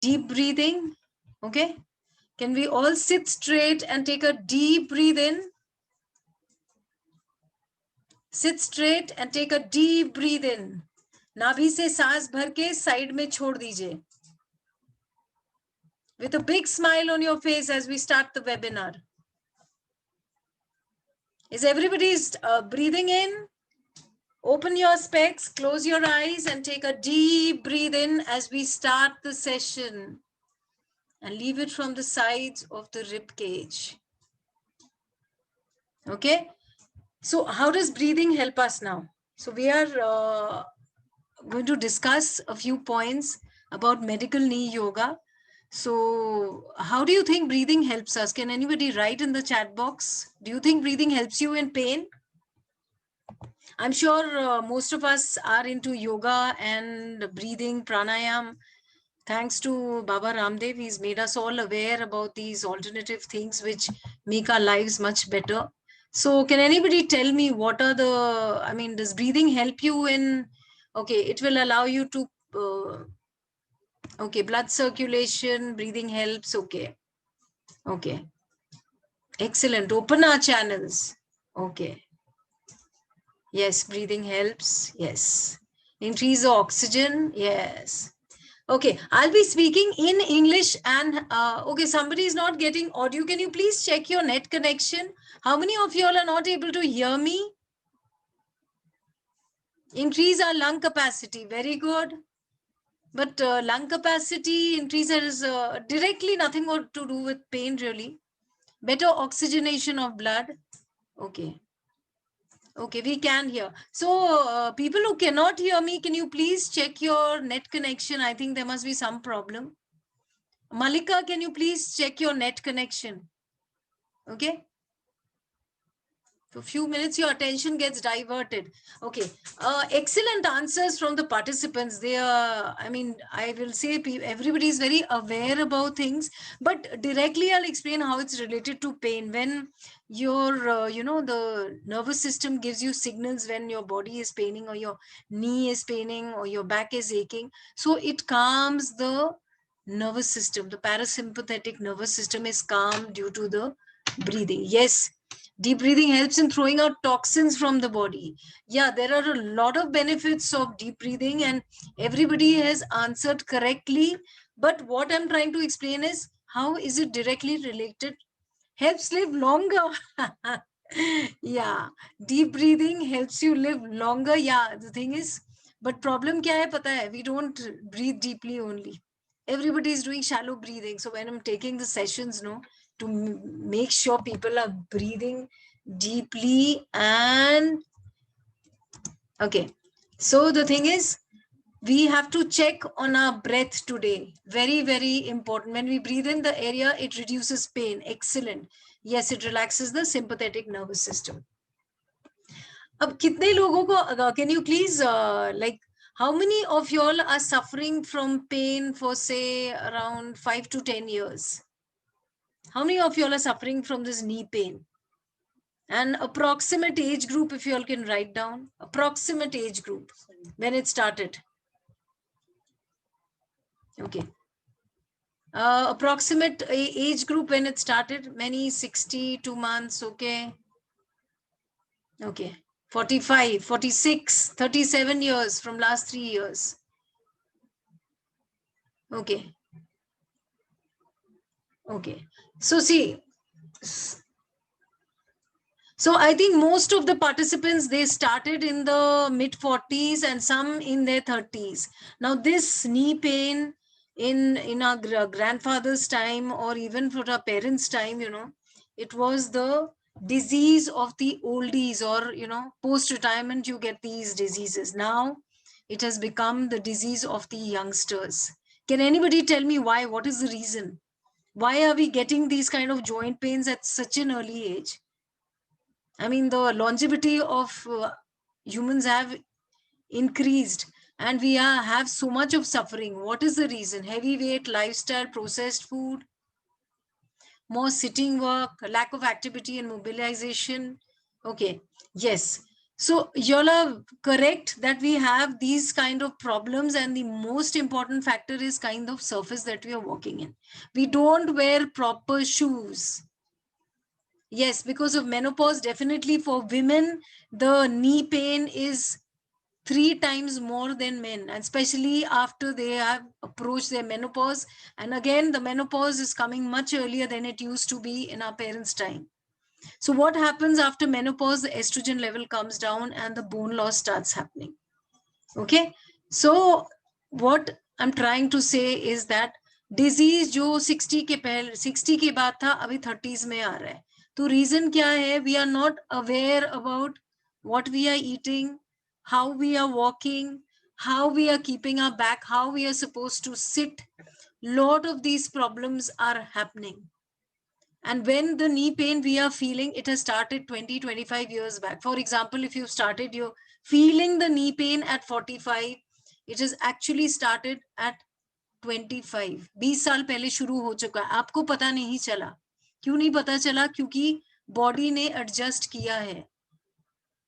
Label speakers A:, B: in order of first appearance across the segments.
A: Deep breathing. Okay. Can we all sit straight and take a deep breath in? Sit straight and take a deep breath in. नाभि से सांस भर के side में छोड़ दीजिए. With a big smile on your face as we start the webinar. Is everybody breathing in? Open your specs, close your eyes and take a deep breath in as we start the session. And leave it from the sides of the rib cage. Okay. So how does breathing help us now? So we are going to discuss a few points about medical knee yoga. So how do you think breathing helps us? Can anybody write in the chat box? Do you think breathing helps you in pain? I'm sure most of us are into yoga and breathing, pranayam. Thanks to Baba Ramdev, he's made us all aware about these alternative things which make our lives much better. So can anybody tell me what are the, I mean, does breathing help you in, okay, it will allow you to, okay, blood circulation, breathing helps, okay. Okay. Excellent. Open our channels. Okay. Yes, breathing helps. Yes. Increase the oxygen. Yes. Okay, I'll be speaking in English and okay, somebody is not getting audio. Can you please check your net connection? How many of you all are not able to hear me? Increase our lung capacity. Very good. But lung capacity increase has directly nothing to do with pain really. Better oxygenation of blood. Okay. Okay, we can hear. So people who cannot hear me, can you please check your net connection? I think there must be some problem. Malika, can you please check your net connection? Okay. For a few minutes, your attention gets diverted. Okay. Excellent answers from the participants. They are, I mean, I will say everybody is very aware about things, but directly I'll explain how it's related to pain. When your, you know, the nervous system gives you signals when your body is paining or your knee is paining or your back is aching. So it calms the nervous system. The parasympathetic nervous system is calm due to the breathing. Yes. Deep breathing helps in throwing out toxins from the body. Yeah, there are a lot of benefits of deep breathing and everybody has answered correctly. But what I'm trying to explain is how is it directly related? Helps live longer. Yeah, deep breathing helps you live longer. Yeah, the thing is, but problem kya hai pata hai? We don't breathe deeply only. Everybody is doing shallow breathing. So when I'm taking the sessions, no, to make sure people are breathing deeply and okay. So the thing is, we have to check on our breath today. Very, very important. When we breathe in the area, it reduces pain. Excellent. Yes, it relaxes the sympathetic nervous system. अब कितने लोगों को, can you please like how many of y'all are suffering from pain for say around 5 to 10 years? How many of y'all are suffering from this knee pain? And approximate age group, if you all can write down, approximate age group when it started. Okay. Approximate age group when it started, many 62 months, okay. Okay. 45, 46, 37 years from last 3 years. Okay. Okay. So see, so I think most of the participants, they started in the mid 40s and some in their 30s. Now this knee pain in our grandfather's time or even for our parents' time, you know, it was the disease of the oldies or, you know, post-retirement you get these diseases. Now it has become the disease of the youngsters. Can anybody tell me why? What is the reason? Why are we getting these kind of joint pains at such an early age? I mean, the longevity of humans have increased and we have so much of suffering. What is the reason? Heavy weight, lifestyle, processed food, more sitting work, lack of activity and mobilization. Okay, yes. So you're correct that we have these kind of problems, and the most important factor is kind of surface that we are walking in. We don't wear proper shoes. Yes, because of menopause, definitely for women, the knee pain is 3 times more than men, and especially after they have approached their menopause. And again, the menopause is coming much earlier than it used to be in our parents' time. So what happens after menopause? The estrogen level comes down and the bone loss starts happening. Okay. So what I'm trying to say is that disease जो 60 के पहले 60 के बाद था, अभी 30s में आ रहा है. तो reason क्या है? We are not aware about what we are eating, how we are walking, how we are keeping our back, how we are supposed to sit. Lot of these problems are happening. And when the knee pain we are feeling, it has started 20, 25 years back. For example, if you started your feeling the knee pain at 45, it has actually started at 25. 20 साल पहले शुरू हो चुका है, आपको पता नहीं चला. क्यों नहीं पता चला? क्योंकि बॉडी ने एडजस्ट किया है.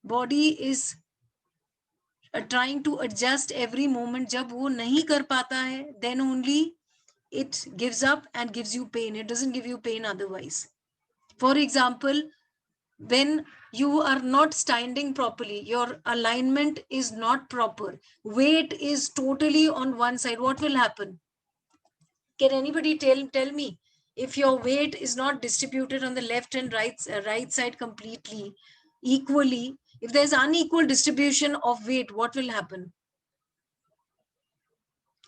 A: Body is trying to adjust every moment. जब वो नहीं कर पाता है, then only it gives up and gives you pain. It doesn't give you pain otherwise. For example, when you are not standing properly, your alignment is not proper, weight is totally on one side, what will happen? Can anybody tell me? If your weight is not distributed on the left and right side completely equally, if there's unequal distribution of weight, what will happen?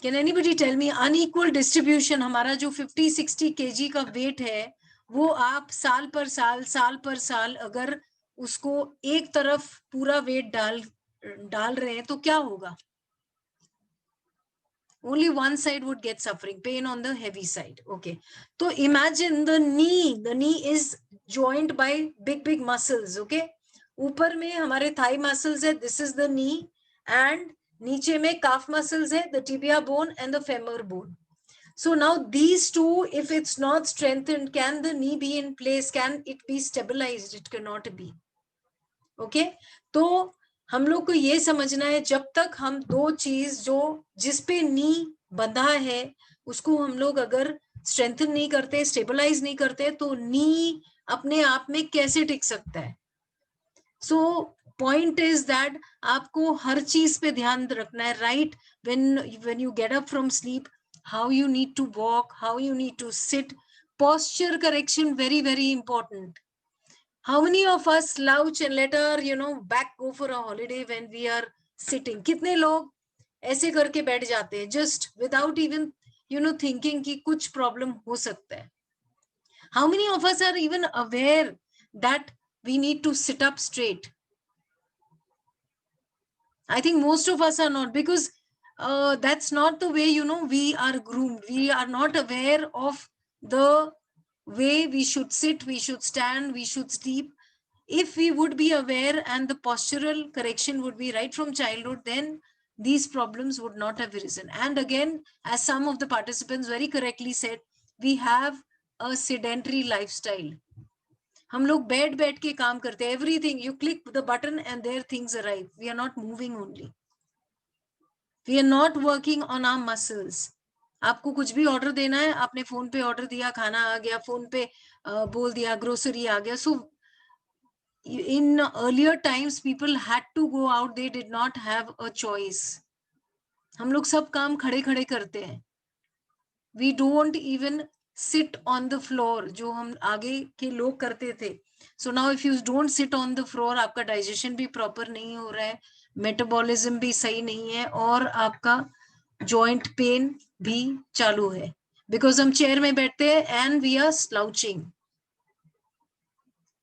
A: Can anybody tell me? Unequal distribution, हमारा जो 50-60 kg का weight है, वो आप साल पर साल अगर उसको एक तरफ पूरा weight डाल रहे हैं, तो क्या होगा? Only one side would get suffering, pain on the heavy side. Okay. So imagine the knee. The knee is joined by big muscles. Okay. ऊपर में हमारे thigh muscles है. This is the knee. And नीचे में calf muscles है, the tibia bone and the femur bone. So now these two, if it's not strengthened, can the knee be in place? Can it be stabilized? It cannot be. Okay. तो हम लोग को ये समझना है, जब तक हम दो चीज जो जिस पे नी बंधा है उसको हम लोग अगर स्ट्रेंथन नहीं करते, स्टेबलाइज नहीं करते, तो नी अपने आप में कैसे टिक सकता है? सो पॉइंट इज दैट आपको हर चीज पे ध्यान रखना है. Right, when you get up from sleep, how you need to walk, how you need to sit, posture correction, very important. How many of us slouch and let our back go for a holiday when we are sitting? कितने लोग ऐसे करके बैठ जाते हैं just without even thinking कि कुछ problem हो सकता है? How many of us are even aware that we need to sit up straight? I think most of us are not, because that's not the way we are groomed. We are not aware of the way we should sit, we should stand, we should sleep. If we would be aware and the postural correction would be right from childhood, then these problems would not have arisen. And again, as some of the participants very correctly said, we have a sedentary lifestyle. हम लोग बैठ के काम करते हैं. Everything, you click the button and there things arrive. We are not moving only. We are not working on our muscles. आपको कुछ भी ऑर्डर देना है, आपने फोन पे ऑर्डर दिया, खाना आ गया, फोन पे बोल दिया, ग्रोसरी आ गया. So in earlier times people had to go out, they did not have a choice. हम लोग सब काम खड़े खड़े करते हैं. We don't even sit on the floor, जो हम आगे के लोग करते थे. So now if you don't sit on the floor, आपका digestion भी proper नहीं हो रहा है, metabolism भी सही नहीं है, और आपका joint pain भी चालू है, because हम chair में बैठते हैं and we are slouching.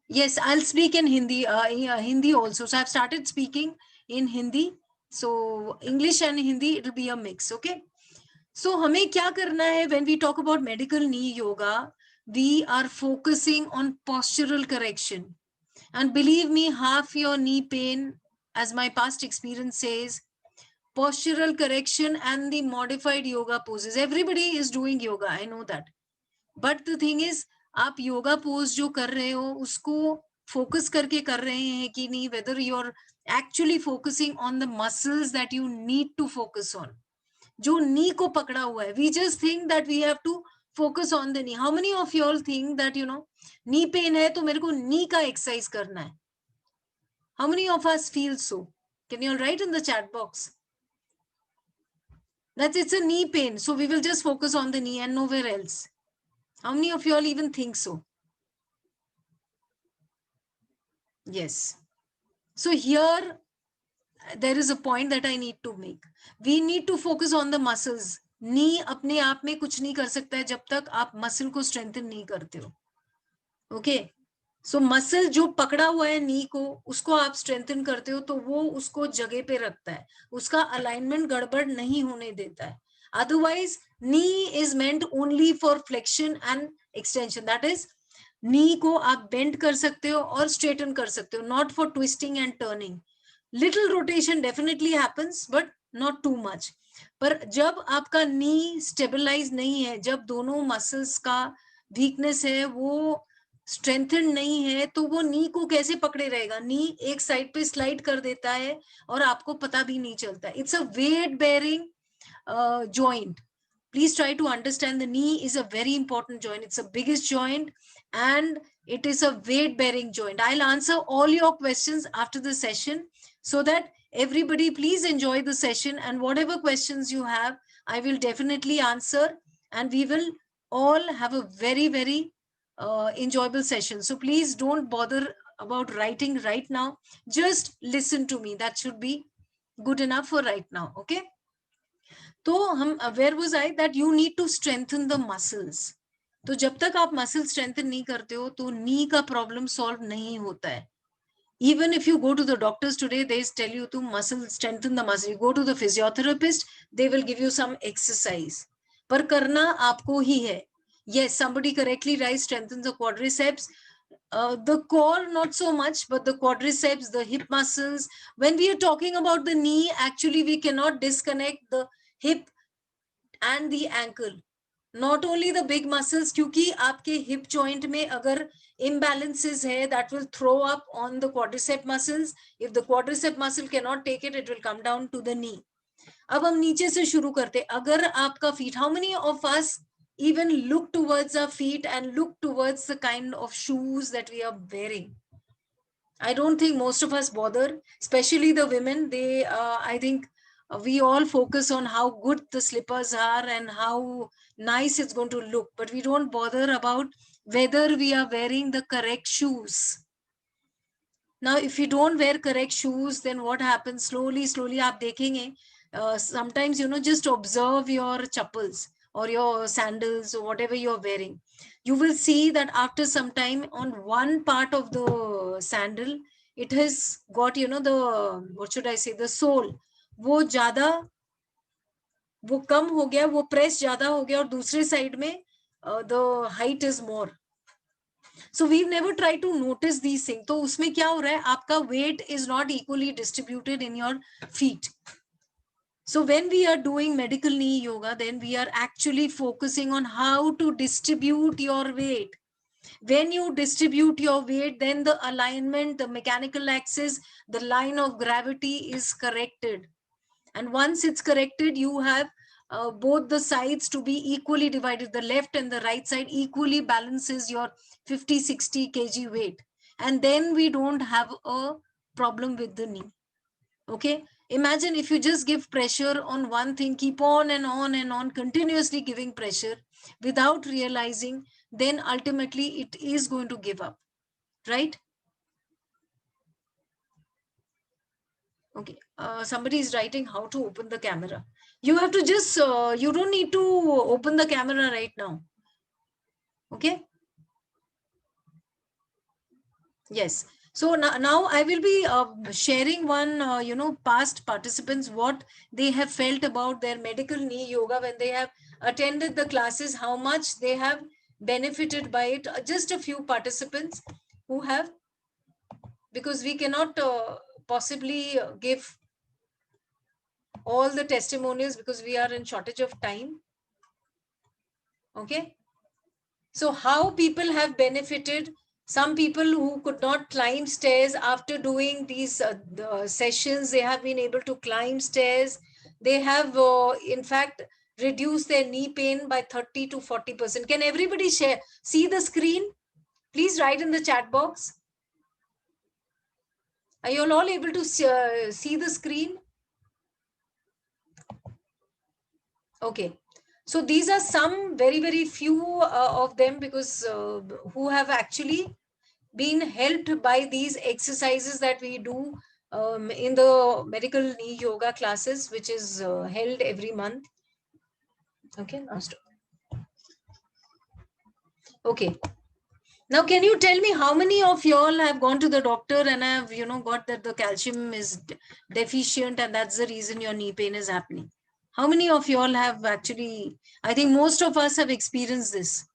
A: Yes, I'll speak in Hindi, Hindi also. So I've started speaking in Hindi. So English and Hindi, it'll be a mix, okay? So हमें क्या करना है when we talk about medical knee yoga? We are focusing on postural correction. And believe me, half your knee pain, as my past experience says, postural correction and the modified yoga poses. Everybody is doing yoga, I know that. But the thing is, आप yoga pose जो कर रहे हो उसको focus करके कर रहे हैं कि नहीं, whether your actually focusing on the muscles that you need to focus on. जो knee को पकड़ा हुआ है, we just think that we have to focus on the knee. How many of you all think that, you know, knee pain है तो मेरे को knee का exercise करना है? How many of us feel so? Can you all write in the chat box? That it's a knee pain, so we will just focus on the knee and nowhere else. How many of you all even think so? Yes. So here, there is a point that I need to make. We need to focus on the muscles. Knee अपने आप में कुछ नहीं कर सकता है जब तक आप मसल को स्ट्रेंथन नहीं करते हो. Okay. सो मसल जो पकड़ा हुआ है नी को, उसको आप स्ट्रेंथन करते हो तो वो उसको जगह पे रखता है, उसका अलाइनमेंट गड़बड़ नहीं होने देता है. Otherwise knee is meant only for flexion and extension. That is, knee को आप बेंड कर सकते हो और स्ट्रेटन कर सकते हो, not for twisting and turning. Little rotation definitely happens but not too much. पर जब आपका नी स्टेबलाइज नहीं है, जब दोनों मसल्स का वीकनेस है, वो स्ट्रेंथन नहीं है, तो वो नी को कैसे पकड़े रहेगा? नी एक साइड पे स्लाइड कर देता है और आपको पता भी नहीं चलता. It's a weight bearing joint. Please try to understand the knee is a very important joint. It's the biggest joint and it is a weight bearing joint. I'll answer all your questions after the session so that everybody please enjoy the session, and whatever questions you have, I will definitely answer, and we will all have a very, very enjoyable session. So please don't bother about writing right now. Just listen to me. That should be good enough for right now. Okay. तो हम, where was I, that you need to strengthen the muscles. तो जब तक आप muscle strengthen नहीं करते हो तो नी का प्रॉब्लम सॉल्व नहीं होता है. Even if you go to the doctors today, they tell you to muscle strengthen the muscle. You go to the physiotherapist, they will give you some exercise. पर करना आपको ही है. Yes, somebody correctly writes strengthen the quadriceps. The core not so much, but the quadriceps, the hip muscles. When we are talking about the knee, actually we cannot disconnect the hip and the ankle. Not only the big muscles, क्योंकि आपके hip joint में अगर imbalances है, that will throw up on the quadricep muscles. If the quadricep muscle cannot take it, it will come down to the knee. अब हम नीचे से शुरू करते. अगर आपका feet, how many of us even look towards our feet and look towards the kind of shoes that we are wearing? I don't think most of us bother, especially the women. They, I think we all focus on how good the slippers are and how nice it's going to look, but we don't bother about whether we are wearing the correct shoes. Now, if you don't wear correct shoes, then what happens? Slowly, aap dekhenge, sometimes, you know, just observe your chappals or your sandals or whatever you're wearing. You will see that after some time on one part of the sandal, it has got, you know, the, what should I say, the sole, वो ज्यादा, वो कम हो गया, वो press ज्यादा हो गया, और दूसरे साइड में the height is more. So we've never tried to notice these things. तो उसमें क्या हो रहा है? आपका weight is not equally distributed in your feet. So when we are doing medical knee yoga, then we are actually focusing on how to distribute your weight. When you distribute your weight, then the alignment, the mechanical axis, the line of gravity is corrected. And once it's corrected, you have both the sides to be equally divided. The left and the right side equally balances your 50-60 kg weight. And then we don't have a problem with the knee. Okay. Imagine if you just give pressure on one thing, keep on and on and on, continuously giving pressure without realizing, then ultimately it is going to give up, right? Okay, somebody is writing how to open the camera. You have to just, you don't need to open the camera right now. Okay. Yes. So now I will be sharing one, you know, past participants, what they have felt about their medical knee yoga when they have attended the classes, how much they have benefited by it. Just a few participants who have, because we cannot possibly give all the testimonials because we are in shortage of time. Okay. So how people have benefited Some people who could not climb stairs, after doing these the sessions, they have been able to climb stairs. They have, in fact, reduced their knee pain by 30 to 40%. Can everybody see the screen? Please write in the chat box. Are you all able to see the screen? Okay. So these are some very, very few of them, because who have actually been helped by these exercises that we do in the medical knee yoga classes, which is held every month. Okay, now stop. Okay. Now, can you tell me how many of y'all have gone to the doctor and have, got that the calcium is deficient and that's the reason your knee pain is happening? How many of y'all have actually, I think most of us have experienced this.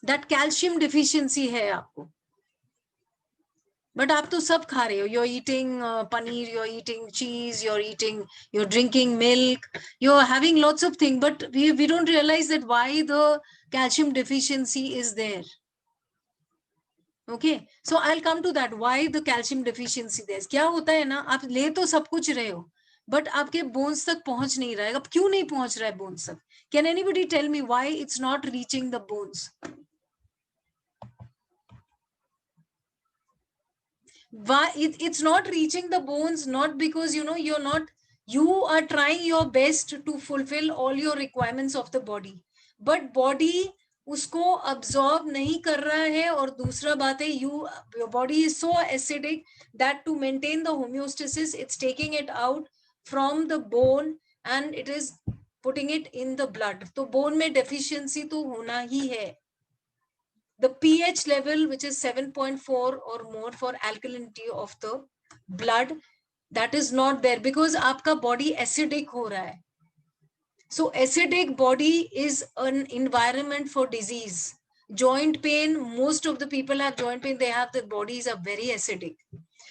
A: That calcium deficiency hai aapko. But आप तो सब खा रहे हो. You're eating paneer, you're eating cheese, you're drinking milk, you're having lots of things. But we don't realize that why the calcium deficiency is there. Okay, so I'll come to that. Why the calcium deficiency there? क्या होता है ना, आप ले तो सब कुछ रहे हो, but आपके bones तक पहुंच नहीं रहा है. अब क्यों नहीं पहुंच रहा है bones तक? Can anybody tell me why it's not reaching the bones? Why it's not reaching the bones? Not because you are trying your best to fulfill all your requirements of the body, but body उसको absorb नहीं कर रहा है. और दूसरा बात है, your body is so acidic that to maintain the homeostasis, it's taking it out from the bone and it is putting it in the blood. तो bone में deficiency तो होना ही है. The pH level, which is 7.4 or more for alkalinity of the blood, that is not there because आपका body acidic हो रहा है. So acidic body is an environment for disease. Joint pain, most of the people have joint pain, their bodies are very acidic.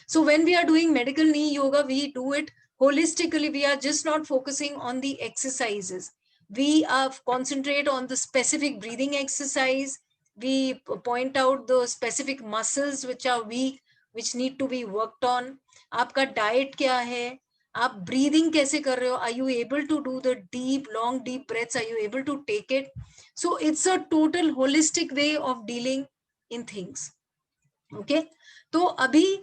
A: So when we are doing medical knee yoga, we do it holistically. We are just not focusing on the exercises. We concentrate on the specific breathing exercise. We point out the specific muscles which are weak, which need to be worked on. आपका diet क्या है? आप breathing कैसे कर रहे हो? Are you able to do the long deep breaths? Are you able to take it? So it's a total holistic way of dealing in things. Okay? तो अभी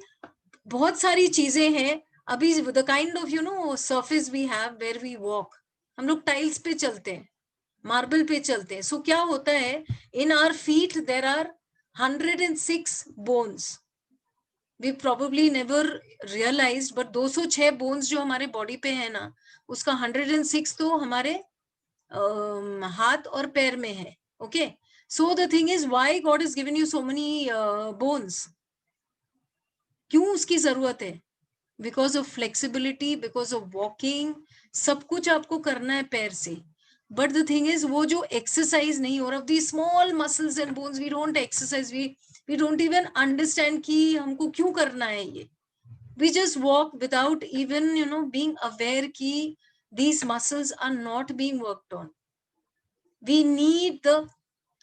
A: बहुत सारी चीजें हैं. अभी the kind of surface we have where we walk, हम लोग tiles पे चलते हैं, मार्बल पे चलते हैं. सो क्या होता है, in our feet there are 106 bones. We probably never realized, but 206 bones जो हमारे बॉडी पे है ना, उसका 106 तो हमारे हाथ और पैर में है. Okay, so the thing is, why God has given you so many bones? क्यों उसकी जरूरत है? Because of flexibility, because of walking, सब कुछ आपको करना है पैर से. But the thing is, वो जो exercise नहीं हो रहा, these small muscles and bones, we don't exercise, we don't even understand कि हमको क्यों करना है ये. We just walk without even being aware कि these muscles are not being worked on. We need the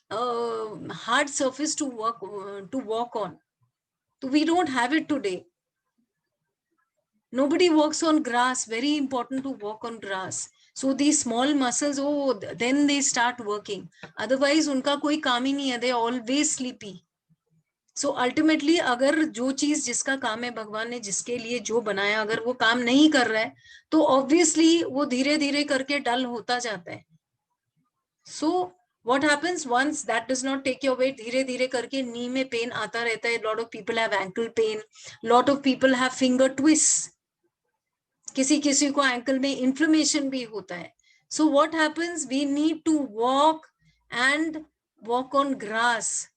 A: hard surface to walk on. So we don't have it today. Nobody walks on grass. Very important to walk on grass. So these small muscles, then they start working. Otherwise, उनका कोई काम ही नहीं है. They are always sleepy. So ultimately, अगर जो चीज जिसका काम है, भगवान ने जिसके लिए जो बनाया, अगर वो काम नहीं कर रहा है, तो obviously वो धीरे धीरे करके डल होता जाता है. So what happens once that does not take your weight, धीरे धीरे करके knee में pain आता रहता है. Lot of people have ankle pain. Lot of people have finger twists. किसी किसी को ankle में inflammation भी होता है. So what happens? We need to walk and walk on grass.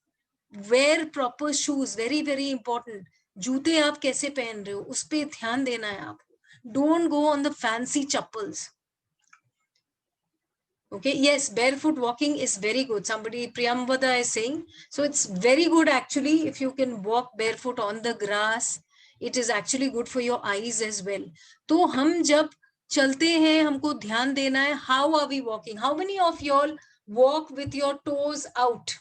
A: Wear proper shoes. Very very important. जूते आप कैसे पहन रहे हो, उस पे ध्यान देना है आपको. Don't go on the fancy chappals. Okay, yes, barefoot walking is very good. Somebody, Priyamvada, is saying. So it's very good actually if you can walk barefoot on the grass. It is actually good for your eyes as well. तो हम जब चलते हैं, हमको ध्यान देना है, how are we walking? How many of y'all walk with your toes out?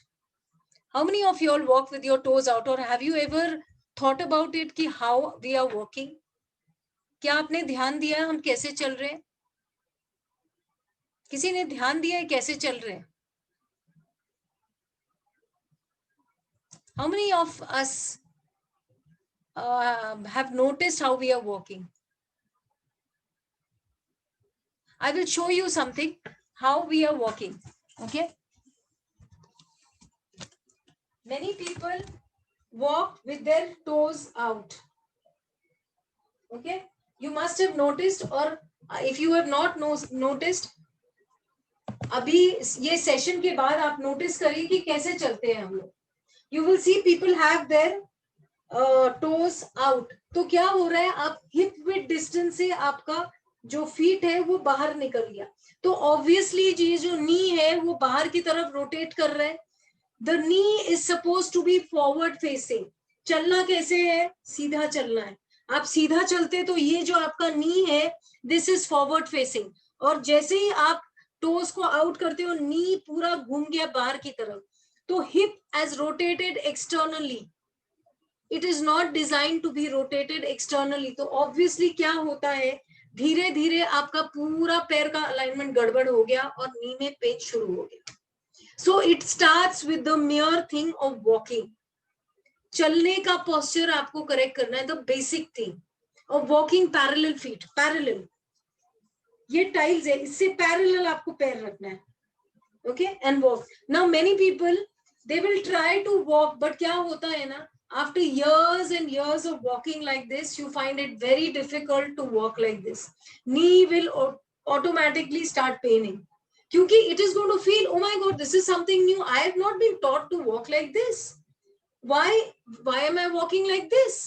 A: How many of you all walk with your toes out, or have you ever thought about it कि how we are walking? क्या आपने ध्यान दिया हम कैसे चल रहे हैं? किसी ने ध्यान दिया है कैसे चल रहे हैं? How many of us have noticed how we are walking? I will show you something how we are walking. Okay. Many people walk with their toes out. Okay. You must have noticed, or if you have not noticed, अभी ये session के बाद आप notice करिए कि कैसे चलते हैं हम लोग. You will see people have their toes out. तो क्या हो रहा है, आप हिप विथ डिस्टेंस से आपका जो फीट है वो बाहर निकल गया, तो ऑब्वियसली ये जो नी है वो बाहर की तरफ रोटेट कर रहा है. The knee is suppose to be forward facing. चलना कैसे है, सीधा चलना है. आप सीधा चलते तो ये जो आपका नी है दिस इज फॉरवर्ड फेसिंग, और जैसे ही आप टोस को आउट करते हो नी पूरा घूम गया बाहर की तरफ, तो hip is rotated externally. It is not design to be rotated externally. तो ऑब्वियसली क्या होता है, धीरे धीरे आपका पूरा पैर का अलाइनमेंट गड़बड़ हो गया और नी में पेन शुरू हो गया. So it starts with the major thing of walking. चलने का पोस्चर आपको करेक्ट करना है, the basic thing of walking. Parallel feet, parallel. ये टाइल्स है, इससे पैरेलल आपको पैर रखना है. Okay, and walk. Now many people they will try to walk, but क्या होता है ना, after years and years of walking like this, you find it very difficult to walk like this. Knee will automatically start paining. Kyunki it is going to feel, oh my God, this is something new. I have not been taught to walk like this. Why am I walking like this?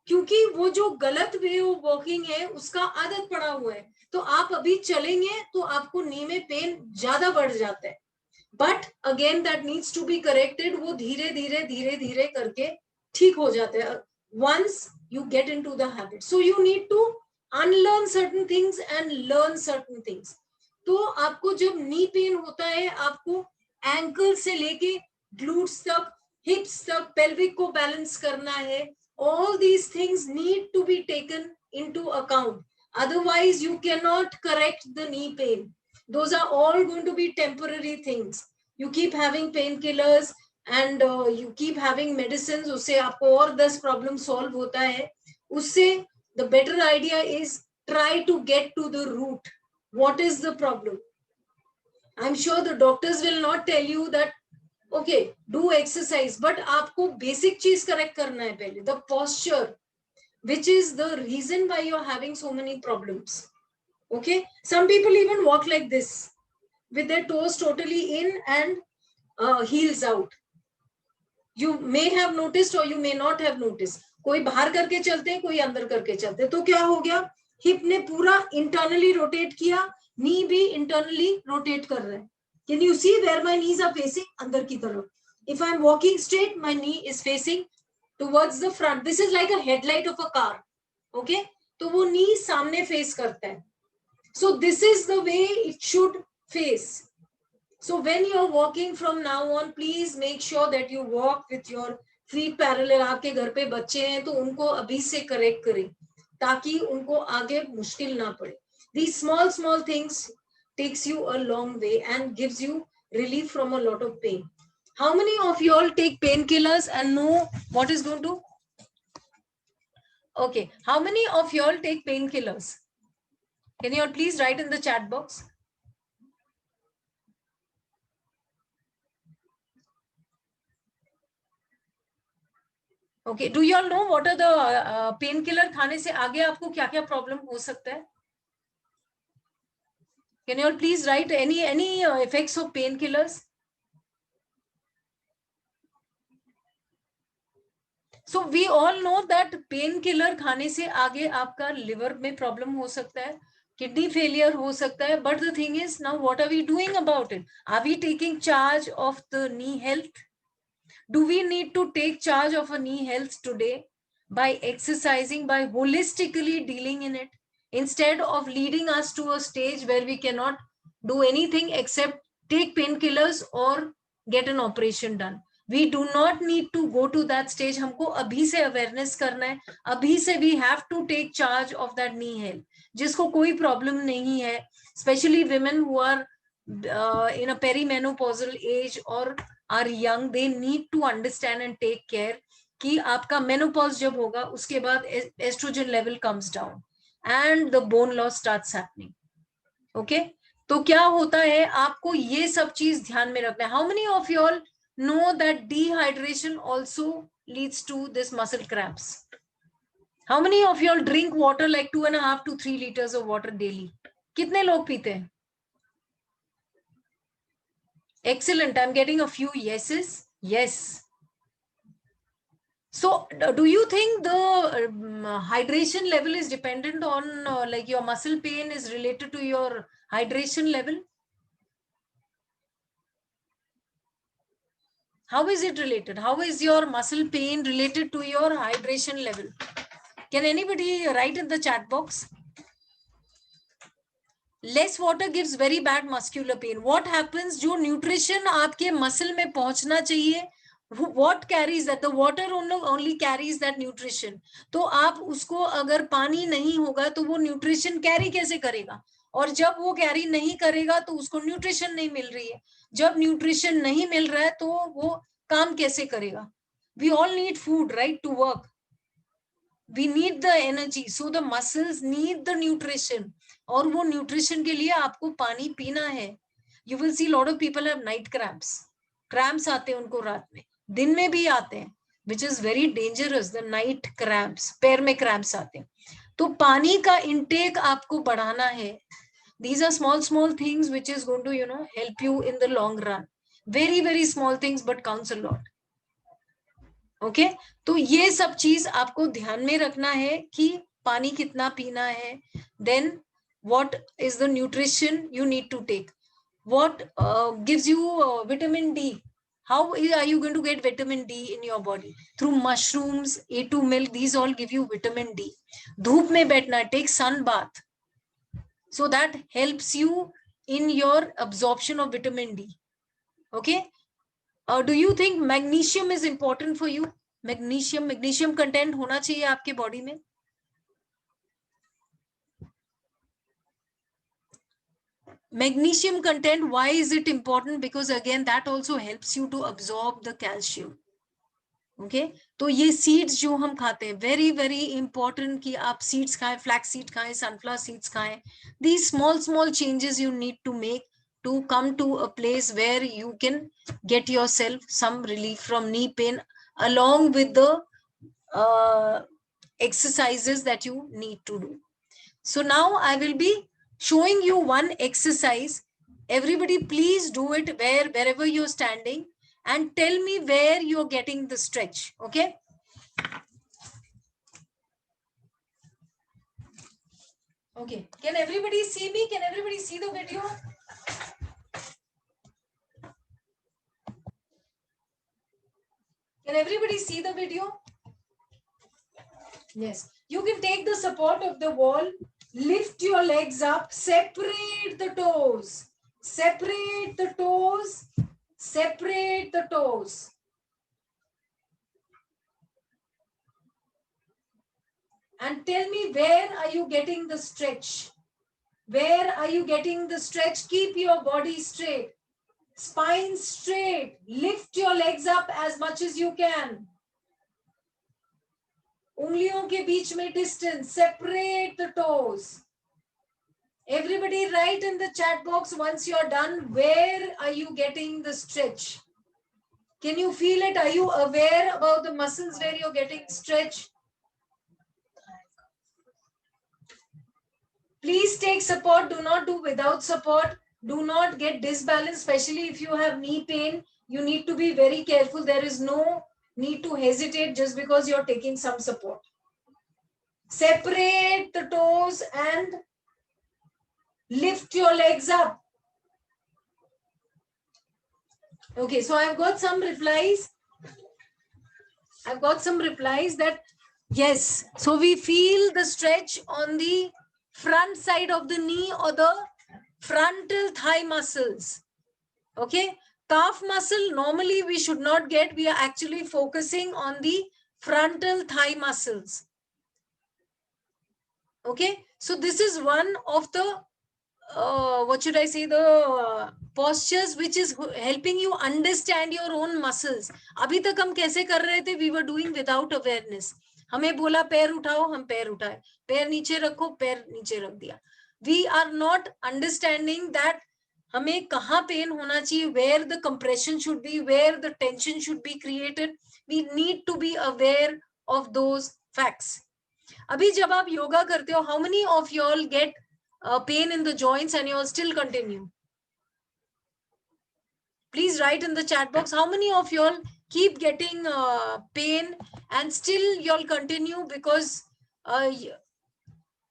A: क्योंकि वो जो गलत way of walking है उसका आदत पड़ा हुआ है. तो आप अभी चलेंगे तो आपको नी में पेन ज्यादा बढ़ जाता है. But again that needs to be corrected. वो धीरे धीरे करके ठीक हो जाते हैं once you get into the habit. So you need to unlearn certain things and learn certain things. तो आपको जब नी पेन होता है, आपको एंकल से लेके ग्लूट्स तक, हिप्स तक, पेल्विक को बैलेंस करना है. All these things need to be taken into account. Otherwise, you cannot correct the knee pain. Those are all going to be temporary things. You keep having painkillers and you keep having medicines. उससे आपको और 10 problem solve होता है. उससे the better idea is try to get to the root. What is the problem? I'm sure the doctors will not tell you that okay, do exercise, but आपको basic चीज correct करना है पहले. The posture, which is the reason why you're having so many problems. Okay, some people even walk like this with their toes totally in and heels out. You may have noticed or you may not have noticed. कोई बाहर करके चलते हैं, कोई अंदर करके चलते हैं. तो क्या हो गया, हिप ने पूरा इंटरनली रोटेट किया, नी भी इंटरनली रोटेट कर रहा है. Can you see where my knees are facing? अंदर की तरफ. If I'm walking straight, my knee is facing towards the front. This is like a headlight of a car. Okay? तो वो knee सामने face करता है. So this is the way it should face. So when you're walking from now on, please make sure that you walk with your feet parallel. आपके घर पे बच्चे हैं तो उनको अभी से correct करें ताकि उनको आगे मुश्किल ना पड़े. These small things takes you a long way and gives you relief from a lot of pain. How many of you all take painkillers and know what is going to? Okay, how many of you all take painkillers? Can you all please write in the chat box? Okay, do you all know what are the painkiller खाने से आगे आपको क्या-क्या problem हो सकता है? Can you all please write any effects of painkillers? So we all know that painkiller खाने से आगे आपका liver में problem हो सकता है, kidney failure हो सकता है. But the thing is, now what are we doing about it? Are we taking charge of the knee health? Do we need to take charge of a knee health today by exercising, by holistically dealing in it, instead of leading us to a stage where we cannot do anything except take painkillers or get an operation done. We do not need to go to that stage. हमको अभी से awareness करना है, अभी से we have to take charge of that knee health. जिसको कोई problem नहीं है, especially women who are in a perimenopausal age or are young, they need to understand and take care कि आपका menopause जब होगा उसके बाद estrogen level comes down and the bone loss starts happening. Okay? तो क्या होता है, आपको ये सब चीज ध्यान में रखना है. How many of you all know that dehydration also leads to this muscle cramps? How many of you all drink water like 2.5 to 3 liters of water daily? कितने लोग पीते हैं? Excellent. I'm getting a few yeses. Yes. So do you think the hydration level is dependent on like your muscle pain is related to your hydration level? How is it related? How is your muscle pain related to your hydration level? Can anybody write in the chat box? Less water gives very bad muscular pain. What happens? जो nutrition आपके muscle में पहुंचना चाहिए, what carries that? The water only carries that nutrition. तो आप उसको अगर पानी नहीं होगा तो वो nutrition carry कैसे करेगा? और जब वो carry नहीं करेगा तो उसको nutrition नहीं मिल रही है. जब nutrition नहीं मिल रहा है तो वो काम कैसे करेगा? We all need food, right, to work. We need the energy, so the muscles need the nutrition. और वो nutrition के लिए आपको पानी पीना है. You will see a lot of people have night cramps. Cramps आते हैं उनको रात में, दिन में भी आते हैं, which is very dangerous. The night cramps, पैर में cramps आते हैं. तो पानी का intake आपको बढ़ाना है. These are small things which is going to help you in the long run. Very small things but counts a lot. Okay तो ये सब चीज आपको ध्यान में रखना है कि पानी कितना पीना है. Then what is the nutrition you need to take. What gives you vitamin D. How are you going to get vitamin D in your body? Through mushrooms, A2 milk. These all give you vitamin D. धूप में बैठना, take sun bath, so that helps you in your absorption of vitamin D. Okay. Do you think magnesium is important for you? Magnesium content होना चाहिए आपके body में. Magnesium content, why is it important? Because again that also helps you to absorb the calcium. Okay, तो ये seeds जो हम खाते हैं, very important कि आप seeds खाएं, flax seed खाएं, sunflower seeds खाएं. These small changes you need to make to come to a place where you can get yourself some relief from knee pain along with the exercises that you need to do. So now I will be showing you one exercise. Everybody please do it wherever you're standing and tell me where you're getting the stretch. Okay. Okay. Can everybody see me? Can everybody see the video? Can everybody see the video? Yes. You can take the support of the wall, lift your legs up, separate the toes, separate the toes, separate the toes. And tell me, where are you getting the stretch? Where are you getting the stretch? Keep your body straight, spine straight, lift your legs up as much as you can. उंगलियों के बीच में distance, separate the toes. Everybody write in the chat box once you're done, where are you getting the stretch? Can you feel it? Are you aware about the muscles where you're getting stretch? Please take support. Do not do without support. Do not get disbalanced, especially if you have knee pain. You need to be very careful. There is no need to hesitate just because you're taking some support. Separate the toes and lift your legs up. Okay, so I've got some replies. That yes, so we feel the stretch on the front side of the knee or the frontal thigh muscles. Okay, calf muscle, normally we should not get. We are actually focusing on the frontal thigh muscles. Okay, so this is one of the what should I say, the postures which is helping you understand your own muscles. अभी तक हम कैसे कर रहे थे? We were doing without awareness. हमें बोला पैर उठाओ, हम पैर उठाए, पैर नीचे रखो, पैर नीचे रख दिया. We are not understanding that हमें कहाँ पेन होना चाहिए, where the compression should be, where the tension should be created. We need to be aware of those facts. अभी जब आप योगा करते हो, how many of you all get pain in the joints and you all still continue? Please write in the chat box how many of you all keep getting pain and still you all continue because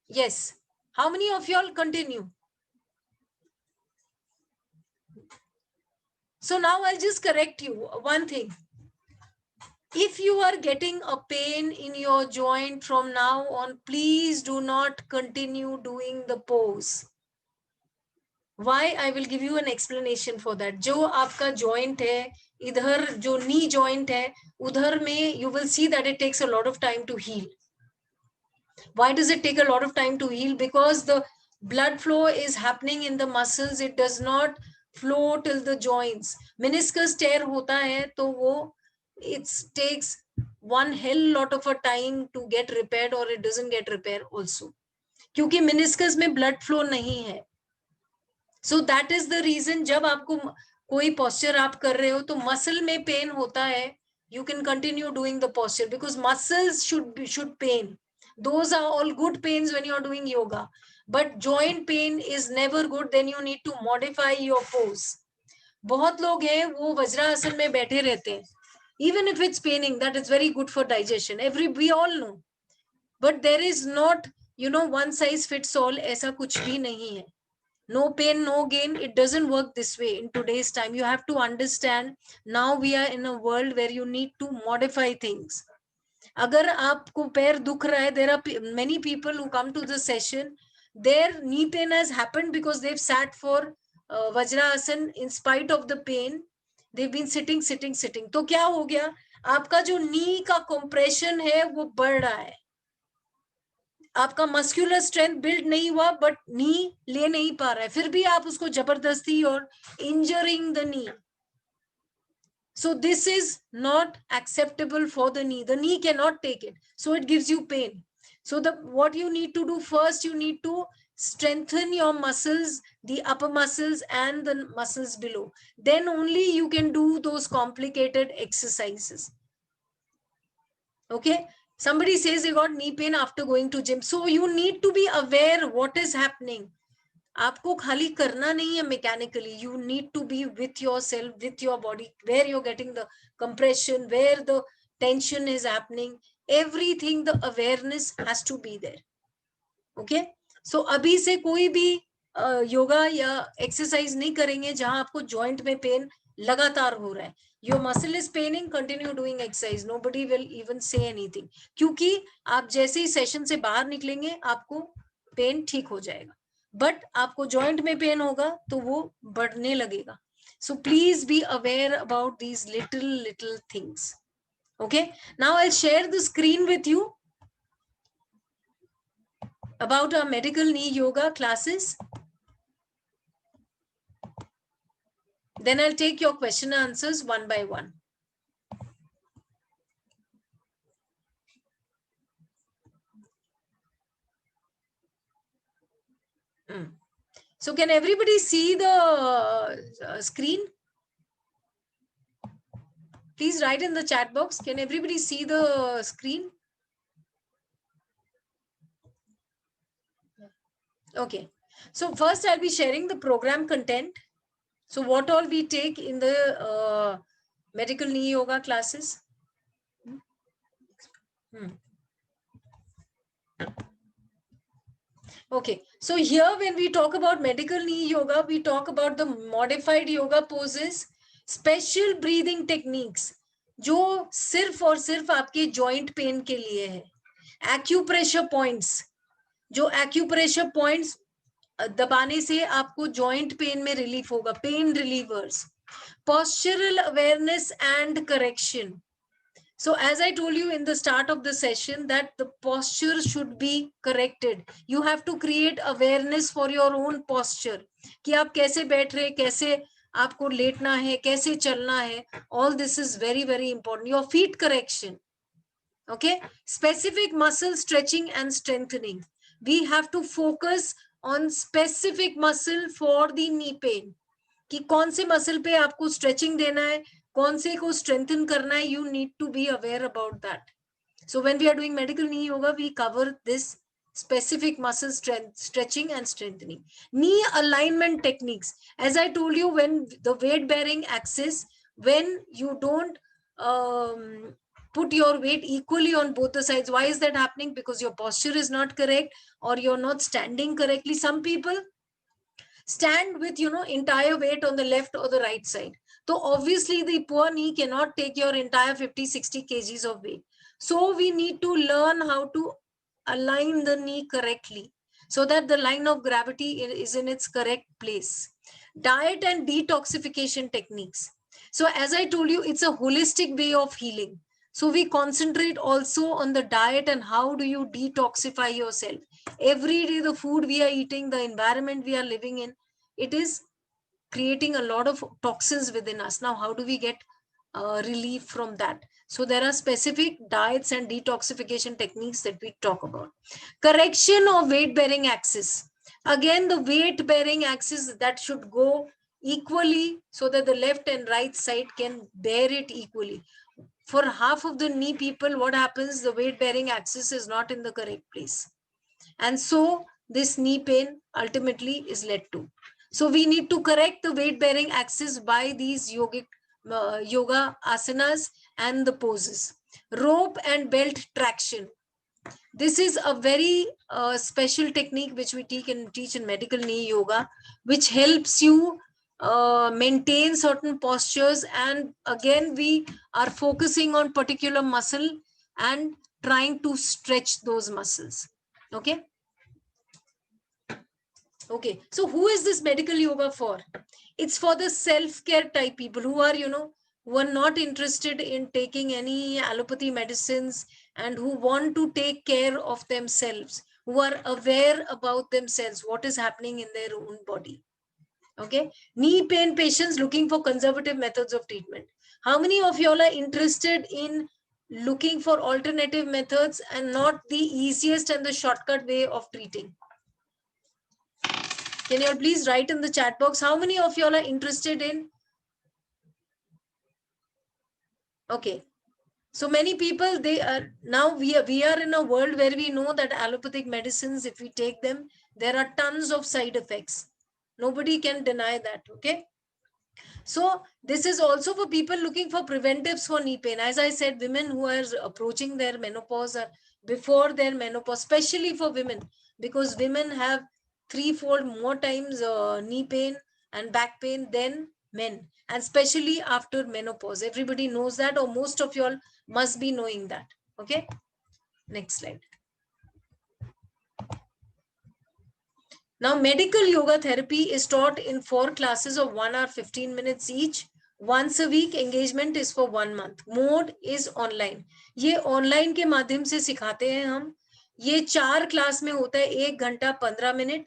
A: yes, how many of you all continue? So now I'll just correct you one thing. If you are getting a pain in your joint from now on, please do not continue doing the pose. Why? I will give you an explanation for that. जो आपका joint है, इधर जो knee joint है, उधर में you will see that it takes a lot of time to heal. Why does it take a lot of time to heal? Because the blood flow is happening in the muscles. It does not flow till the joints. Meniscus tear होता है तो वो it takes one hell lot of a time to get repaired, or it doesn't get repaired also. क्योंकि meniscus में blood flow नहीं है. So that is the reason जब आपको कोई posture आप कर रहे हो तो muscle में pain होता है, you can continue doing the posture because muscles should pain. Those are all good pains when you are doing yoga, but joint pain is never good. Then you need to modify your pose. बहुत लोग हैं वो वज्रासन में बैठे रहते हैं, even if it's paining, that is very good for digestion. We all know, but there is not, one size fits all. ऐसा कुछ भी नहीं है. No pain, no gain. It doesn't work this way in today's time. You have to understand, now we are in a world where you need to modify things. अगर आपको पैर दुख रहा है, there are many people who come to the session, their knee pain has happened because they've sat for Vajrasan in spite of the pain. They've been sitting. तो क्या हो गया? आपका जो knee का compression है वो बढ़ रहा है. आपका मस्कुलर स्ट्रेंथ बिल्ड नहीं हुआ, बट नी ले नहीं पा रहा है, फिर भी आप उसको जबरदस्ती और injuring the knee. So this is not acceptable for the knee. The knee cannot take it. So it gives you pain. So what you need to do first, you need to strengthen your muscles, the upper muscles and the muscles below. Then only you can do those complicated exercises. Okay. Somebody says they got knee pain after going to gym. So you need to be aware what is happening. आपको खाली करना नहीं है mechanically. You need to be with yourself, with your body, where you're getting the compression, where the tension is happening. Everything, the awareness has to be there. Okay. So अभी से कोई भी योगा या एक्सरसाइज नहीं करेंगे जहां आपको जॉइंट में पेन लगातार हो रहा है. Your muscle is paining, continue doing exercise. Nobody will even say anything. क्योंकि आप जैसे ही सेशन से बाहर निकलेंगे आपको पेन ठीक हो जाएगा, बट आपको जॉइंट में पेन होगा तो वो बढ़ने लगेगा. So please be aware about these little things. Okay, now I'll share the screen with you about our medical knee yoga classes. Then I'll take your question and answers one by one. So can everybody see the screen? Please write in the chat box. Can everybody see the screen? Okay. So first I'll be sharing the program content. So what all we take in the medical knee yoga classes. Okay, so here when we talk about medical knee yoga, we talk about the modified yoga poses, special breathing techniques, जो सिर्फ और सिर्फ आपके joint pain के लिए है. Acupressure points, जो acupressure points दबाने से आपको joint pain में relief होगा, pain relievers. Postural awareness and correction. So as I told you in the start of the session that the posture should be corrected. You have to create awareness for your own posture. कि आप कैसे बैठ रहे, कैसे आपको लेटना है, कैसे चलना है. All this is very, very important. Your feet correction. Okay. Specific muscle stretching and strengthening. We have to focus on specific muscle for the knee pain. कि कौन से मसल पे आपको स्ट्रेचिंग देना है, कौन से को स्ट्रेंथन करना है. You need to be aware about that. So when we are doing medical knee yoga, we cover this specific muscle strength, stretching and strengthening. Knee alignment techniques. As I told you, when the weight bearing axis, when you don't put your weight equally on both the sides. Why is that happening? Because your posture is not correct or you're not standing correctly. Some people stand with entire weight on the left or the right side. So obviously the poor knee cannot take your entire 50-60 kgs of weight. So we need to learn how to align the knee correctly so that the line of gravity is in its correct place. Diet and detoxification techniques. So as I told you, it's a holistic way of healing. So we concentrate also on the diet and how do you detoxify yourself. Every day the food we are eating, the environment we are living in, it is creating a lot of toxins within us. Now, how do we get relief from that? So there are specific diets and detoxification techniques that we talk about. Correction of weight bearing axis. Again, the weight bearing axis that should go equally so that the left and right side can bear it equally. For half of the knee people, what happens? The weight bearing axis is not in the correct place. And so this knee pain ultimately is led to. So we need to correct the weight bearing axis by these yoga asanas and the poses. Rope and belt traction. This is a very special technique which we teach in medical knee yoga, which helps you maintain certain postures. And again, we are focusing on particular muscle and trying to stretch those muscles. Okay. Okay, so who is this medical yoga for? It's for the self-care type people who are, who are not interested in taking any allopathy medicines and who want to take care of themselves, who are aware about themselves, what is happening in their own body. Okay, knee pain patients looking for conservative methods of treatment. How many of y'all are interested in looking for alternative methods and not the easiest and the shortcut way of treating? Can you all please write in the chat box how many of y'all are interested in? Okay. So many people, they are now we are in a world where we know that allopathic medicines, if we take them, there are tons of side effects. Nobody can deny that. Okay. So this is also for people looking for preventives for knee pain. As I said, women who are approaching their menopause or before their menopause, especially for women, because women have threefold more times knee pain and back pain than men, and especially after menopause. Everybody knows that, or most of y'all must be knowing that. Okay, next slide. Now, medical yoga therapy is taught in 4 classes of 1 hour 15 minutes each. Once a week. Engagement is for 1 month. Mode is online. ये online के माध्यम से सिखाते हैं हम. ये 4 class में होता है, 1 घंटा 15 minute.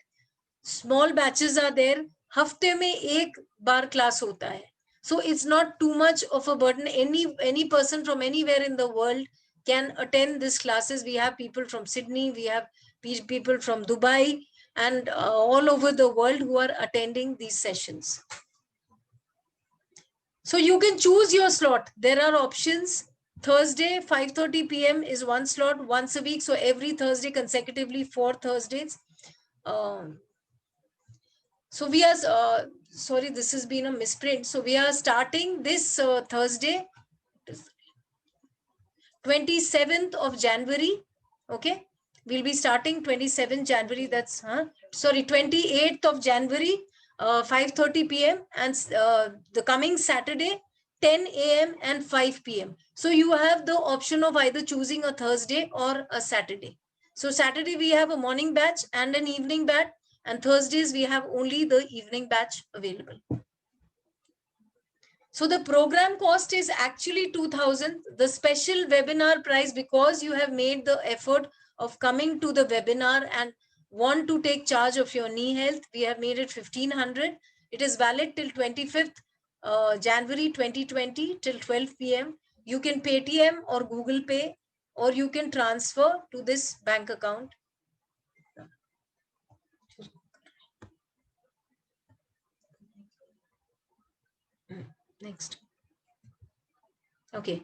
A: Small batches are there. हफ्ते में 1 बार क्लास होता है. So it's not too much of a burden. Any person from anywhere in the world can attend these classes. We have people from Sydney, we have people from Dubai, and all over the world who are attending these sessions. So you can choose your slot. There are options. Thursday, 5:30 p.m. is one slot once a week. So every Thursday consecutively, 4 Thursdays. So we are, sorry, this has been a misprint. So we are starting this Thursday, 27th of January. Okay. We'll be starting 27th January. That's, sorry, 28th of January, 5:30 p.m. and the coming Saturday, 10 a.m. and 5 p.m. So you have the option of either choosing a Thursday or a Saturday. So Saturday we have a morning batch and an evening batch, and Thursdays we have only the evening batch available. So the program cost is actually 2,000. The special webinar price, because you have made the effort of coming to the webinar and want to take charge of your knee health, we have made it 1,500. It is valid till 25th January 2020 till 12 p.m. You can Paytm or Google Pay, or you can transfer to this bank account. Next. Okay.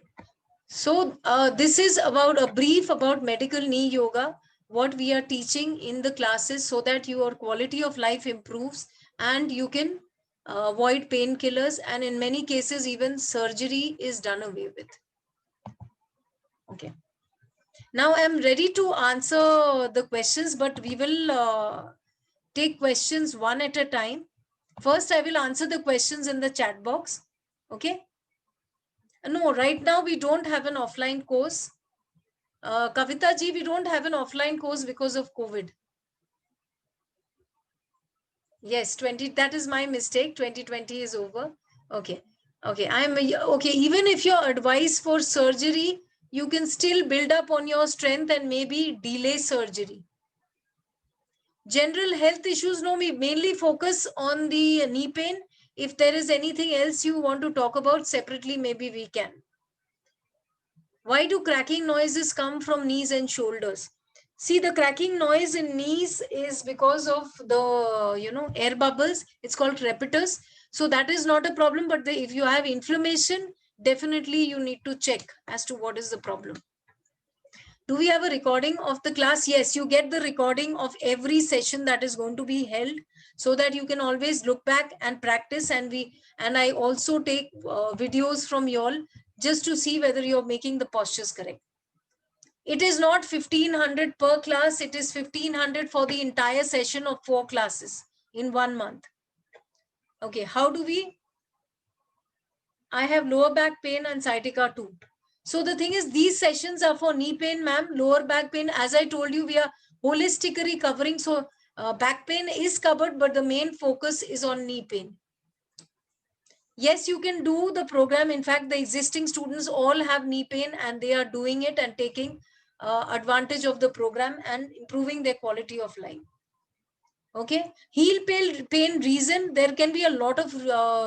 A: So this is about a brief about medical knee yoga, what we are teaching in the classes, so that your quality of life improves and you can avoid painkillers, and in many cases even surgery is done away with. Okay. Now I'm ready to answer the questions, but we will take questions one at a time. First, I will answer the questions in the chat box. Okay. No, right now we don't have an offline course. Kavita ji, we don't have an offline course because of COVID. Yes, 20, that is my mistake. 2020 is over. Okay. Okay. Okay. Even if your advice for surgery, you can still build up on your strength and maybe delay surgery. General health issues, no, we mainly focus on the knee pain. If there is anything else you want to talk about separately, maybe we can. Why do cracking noises come from knees and shoulders? See, the cracking noise in knees is because of the, air bubbles. It's called crepitus. So that is not a problem. But if you have inflammation, definitely you need to check as to what is the problem. Do we have a recording of the class? Yes, you get the recording of every session that is going to be held, so that you can always look back and practice. And I also take videos from you all just to see whether you're making the postures correct. It is not 1,500 per class. It is 1,500 for the entire session of 4 classes in 1 month. Okay, how do we? I have lower back pain and sciatica too. So the thing is, these sessions are for knee pain, ma'am, lower back pain. As I told you, we are holistically covering. So back pain is covered, but the main focus is on knee pain. Yes, you can do the program. In fact, the existing students all have knee pain and they are doing it and taking advantage of the program and improving their quality of life. Okay, heel pain reason, there can be a lot of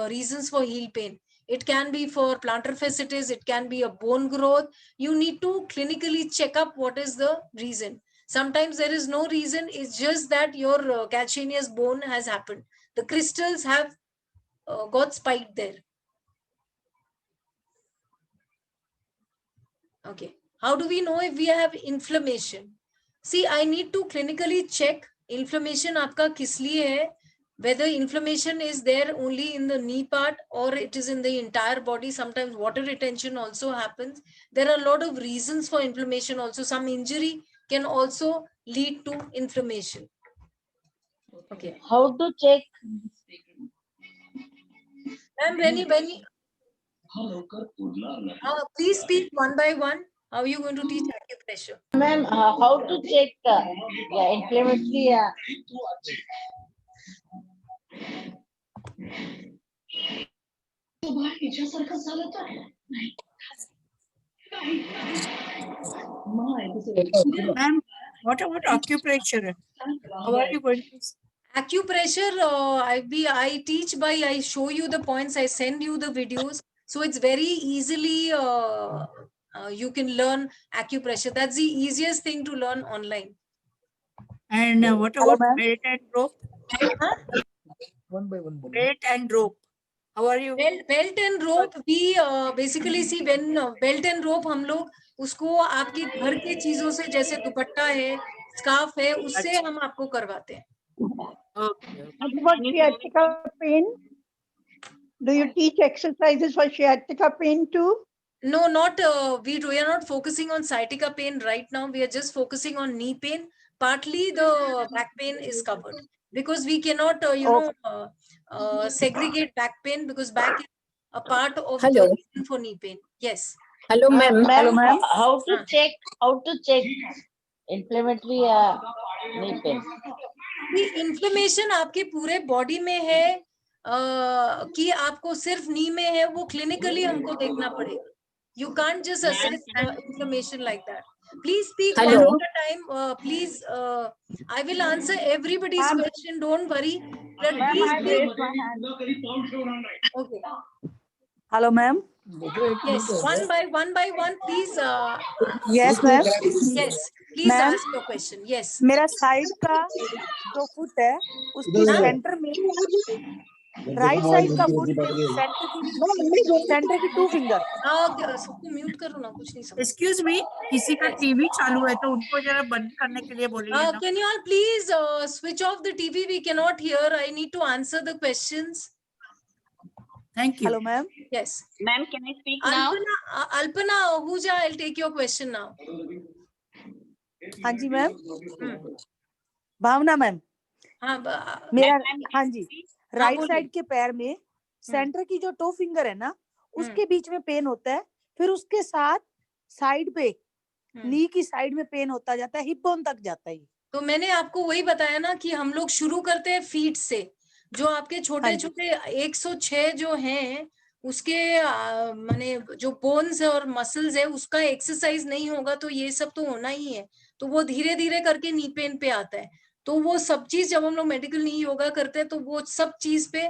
A: reasons for heel pain. It can be for plantar fasciitis, it can be a bone growth. You need to clinically check up what is the reason. Sometimes there is no reason, it's just that your calcaneus bone has happened. The crystals have got spiked there. Okay, how do we know if we have inflammation? See, I need to clinically check inflammation आपका किस लिए है, whether inflammation is there only in the knee part or it is in the entire body. Sometimes water retention also happens. There are a lot of reasons for inflammation also. Some injury can also lead to inflammation. Okay.
B: How to check?
A: Ma'am, please speak one by one. How are you going to teach acupressure?
B: Ma'am, how to check inflammatory?
C: Ma'am, what about acupressure? How are you going to?
A: Acupressure, I teach by, I show you the points, I send you the videos. So it's very easily, you can learn acupressure. That's the easiest thing to learn online.
C: And what about belt and rope?
A: Huh?
D: One by one.
C: Belt and rope. How are you?
A: Belt and rope, we basically see when belt and rope हम लोग उसको आपके घर के चीजों से, जैसे दुपट्टा है, स्कार्फ है, उससे हम आपको करवाते हैं.
C: Okay.
E: What about sciatica pain? Do you teach exercises for sciatica pain too?
A: No, not we are not focusing on sciatica pain right now. We are just focusing on knee pain. Partly the back pain is covered because we cannot, segregate back pain, because back is a part of the reason for knee pain. Yes.
B: Hello, ma'am.
E: Hello, ma'am.
B: How to check? How to check inflammatory knee pain?
A: The inflammation आपके पूरे body में है. कि आपको सिर्फ नी में है, वो क्लिनिकली हमको देखना पड़ेगा. You can't just assess information like that. Please speak one
F: Hello.
A: at a time. Please, I will answer everybody's
B: Ma'am.
A: question. Don't worry. But
B: Ma'am,
A: please
B: I
A: speak.
B: raised my hand.
A: Okay.
C: Hello, ma'am.
A: Yes. One by one. Please.
C: Yes, ma'am.
A: Yes. Please
C: Ma'am.
A: ask your question. Yes.
C: मेरा side का जो foot है उसकी centre में right side का foot में centre की 2 finger.
A: सबको म्यूट करो ना, कुछ नहीं समझ.
C: एक्सक्यूज मी, किसी का टीवी चालू है तो उनको जरा बंद करने के लिए बोलिए ना.
A: Can you all please switch off the TV? We cannot hear. I need to answer the questions.
C: Thank you. Hello ma'am.
A: Yes.
B: Ma'am, can I speak now?
A: Alpana Ahuja, I'll take your question now.
C: हाँ जी ma'am. भावना ma'am.
A: हाँ,
C: मेरा
B: Ma'am,
C: हाँ जी right
A: बोलिए.
C: Side के पैर में centre की जो टो फिंगर है ना उसके बीच में पेन होता है, फिर उसके साथ साइड पे नी की साइड में पेन होता जाता है, हिप बोन तक जाता है.
A: तो मैंने आपको वही बताया ना कि हम लोग शुरू करते हैं फीट से. जो आपके छोटे छोटे 106 जो हैं उसके माने जो बोन्स है और मसल्स है उसका एक्सरसाइज नहीं होगा तो ये सब तो होना ही है. तो वो धीरे धीरे करके नी पेन पे आता है. तो वो सब चीज जब हम लोग मेडिकल नी योगा करते हैं तो वो सब चीज पे